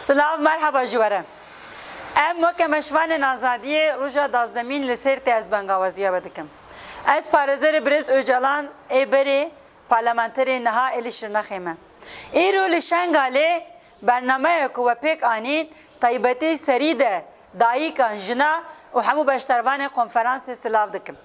سلام مرحبا جواره ام مکمشوان آزادی روژا دازدمین لسر تیز بنگاوازیه بدکم از پارزر برز اوجالان ای بری پارلمانتری نها الیشر نخیمه ایرو لشنگاله برنامه کو پیک آنین طیبتی سریده دایی کان جنا و همو بشتروان کنفرانس سلاف دکم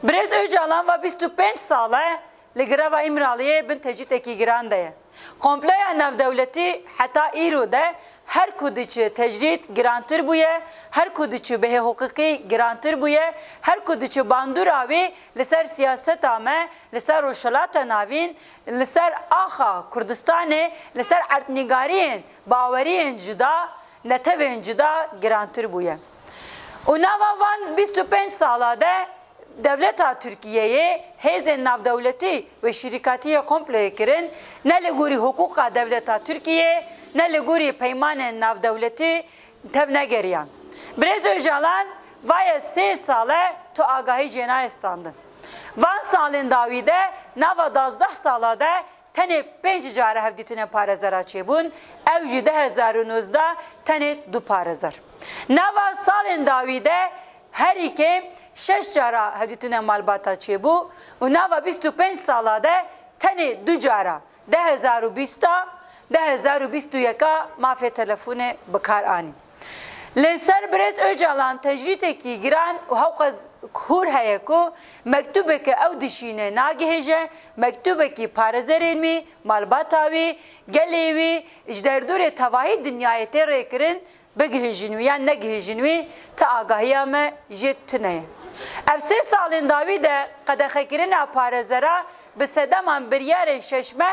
برز اوجالان و 25 ساله لگره و امرالیه بن تجید اکی گرانده komple nav devleti hatta İru'da her kudiçi tecrit grantır buye, her kudiçi behe hukuki grantır buye, her kudiçi bandur avi liser siyaset ame, liser roşalata navin, liser aha Kurdistan'e, liser artnigariyen, bavariyen cüda, neteven cüda grantır buye. Unava van 25 salada devleta Türkiye'ye hezen nav devleti ve şirkatiye komple kirin ne leguri hukuka devleta Türkiye ne leguri peymanen nav devleti tebne geriyan. Brez Öcalan vaya 3 sale to agahi cena standın. Van salin davide nava 12 salada tane 5 cara hevditine parezara çebun evci 2019 tane 2 parezar. Nava salin davide her iki 6 cara hevditine malbata çebu u nava 25 salada tane 2 cara 2020 2021 mafe telefone bakar ani. Lenser Brez Öcalan tecriteki giran u havqaz kur hayeku mektubeki ev dişine nagiheje mektubeki parezerelmi malbatavi gelevi ijderdure tavahi dünyayete rekirin بگهجنوی یا نگهجنوی تا آگاهی ما جتنه. افسه سالن داوی ده قدخه کردن پارزرا به صدام بریار ششمه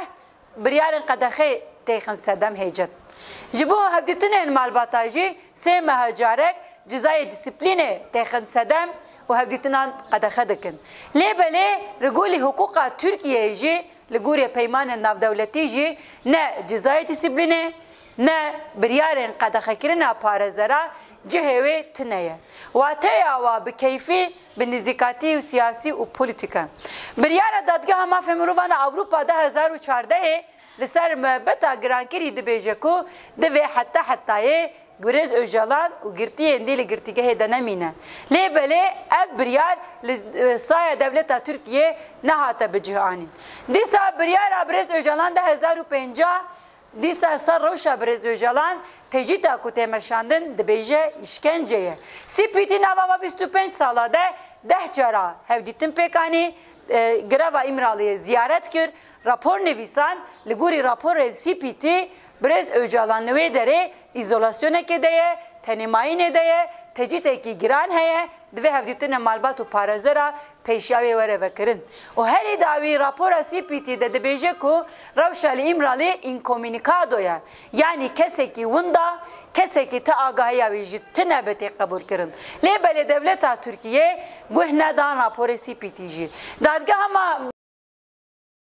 بریار قدخه تیخن صدام هیجت. جبو هفدیتنه المالباتاجی سه مهاجرک جزای دیسیپلینه تیخن صدام و هفدیتنان قدخه دکن. لیبله رجولی حقوق ترکیه جی لگوری پیمان ناف دولتی جی نه جزای دیسیپلینه نه بریارن قدخه کردن پارزرا جهوی تنیه و تیا و بکیفی بنزیکاتی و سیاسی و پولیتیکا بریار دادگاه ما فمروان اروپا 2014 لسر محبت گرانکری دبیجه کو دوی حتی گریز اوجالان و گرتی اندیل گرتیگه دنمینه لیبله اف بریار سایه دولت ترکیه نهاته بجهانی دیسا بریار برز اوجالان 2050 دیسا سر روشا برز اوجالان تجیتا کو تمشاندن دبیجه işkenceye. سپیتی نوا 25 سالاده 10 جارا هفدیتن پیکانی grava İmralı'ya ziyaret kır, rapor nevisan, liguri rapor CPT, brez Öcalan nüvedere, izolasyon ekedeye, tenimayin edeye, tecit eki giran heye, dve hevditine malbat u parazera, peşyavi vere vekirin. O her idavi rapora CPT'de de beje ku, Ravşali İmralı inkomunikadoya, yani keseki vunda, keseki ta agahiya vejit tine kabul kirin. Lebele devleta Türkiye, guhnedan rapor CPT'ci. Dadgah ama